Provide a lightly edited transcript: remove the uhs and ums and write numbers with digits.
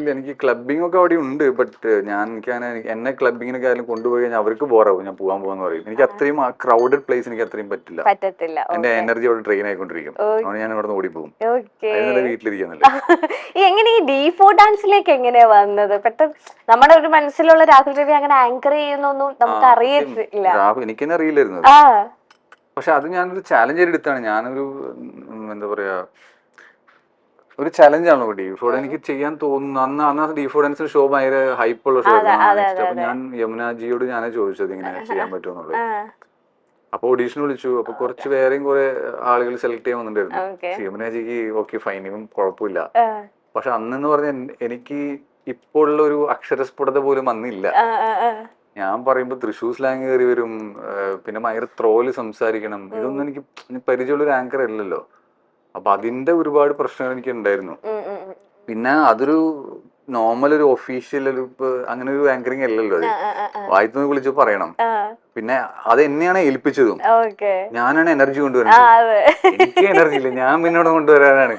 ഇല്ല, എനിക്ക് ക്ലബിംഗ് ഒക്കെ അവിടെ ഉണ്ട്. ബട്ട് എന്നെ ക്ലബിങ്ങിനൊക്കെ ആയാലും കൊണ്ടുപോയി കഴിഞ്ഞാൽ അവർക്ക് ബോറാവും. ഞാൻ പോകാൻ പറയും. എനിക്ക് അത്രയും ആ ക്രൗഡഡ് പ്ലേസ് എനിക്ക് അത്രയും പറ്റത്തില്ല. എന്റെ എനർജി അവിടെ ട്രെയിൻ ആയിക്കൊണ്ടിരിക്കും. അതുകൊണ്ട് ഞാൻ ഇവിടെ ഓടിപ്പോകും. അതിനുള്ള വീട്ടിലിരിക്കുന്നില്ല. എങ്ങനെ ഈ D4 ഡാൻസിലേക്ക് എങ്ങനെയാ വന്നത്? പെട്ടെന്ന് നമ്മുടെ ഒരു മനസ്സിലുള്ള രാഹുൽ രവി അങ്ങനെ ആങ്കർ ചെയ്യുന്നൊന്നും നമുക്ക് അറിയത്തില്ല. എനിക്ക് തന്നെ അറിയില്ലായിരുന്നു. പക്ഷെ അത് ഞാനൊരു ചാലഞ്ച് എടുത്താണ്. ഞാനൊരു എന്താ പറയാ, ഒരു ചലഞ്ചാണോ D4. എനിക്ക് ചെയ്യാൻ തോന്നുന്നു. അന്ന് D4 ഡാൻസ് ഷോ ഭയങ്കര ഹൈപ്പുള്ള ഷോ ആയിരുന്നു. അപ്പൊ ഞാൻ യമുനാജിയോട് ഞാനേ ചോദിച്ചത് ഇങ്ങനെ ചെയ്യാൻ പറ്റുമെന്നുള്ളത്. അപ്പൊ ഓഡീഷൻ വിളിച്ചു. അപ്പൊ കുറച്ച് വേറെയും കുറെ ആളുകൾ സെലക്ട് ചെയ്യാൻ വന്നിട്ടുണ്ടായിരുന്നു. യമുനാജിക്ക് ഓക്കെ ഫൈൻ, ഇവൻ കുഴപ്പമില്ല. പക്ഷെ അന്നെന്ന് പറഞ്ഞ എനിക്ക് ഇപ്പോൾ ഉള്ള ഒരു അക്ഷരസ്ഫുടത പോലും അന്നില്ല. ഞാൻ പറയുമ്പോ തൃശ്ശൂർ സ്ലാങ് കയറി വരും. പിന്നെ ഭയങ്കര ത്രോല് സംസാരിക്കണം. ഇതൊന്നും എനിക്ക് പരിചയമുള്ള ഒരു ആങ്കർ അല്ലല്ലോ. അപ്പൊ അതിന്റെ ഒരുപാട് പ്രശ്നങ്ങൾ എനിക്ക് ഉണ്ടായിരുന്നു. പിന്നെ അതൊരു നോർമൽ ഒരു ഒഫീഷ്യൽ ഒരു അങ്ങനെ ഒരു ആങ്കറിങ് അല്ലല്ലോ. അത് വായിത്തുനിന്ന് വിളിച്ച് പറയണം. പിന്നെ അത് എന്നെയാണ് ഏൽപ്പിച്ചതും. ഞാനാണ് എനർജി കൊണ്ടുവരുന്നത്. എനിക്ക് എനർജി ഇല്ല, ഞാൻ പിന്നോട് കൊണ്ടുവരാനാണ്.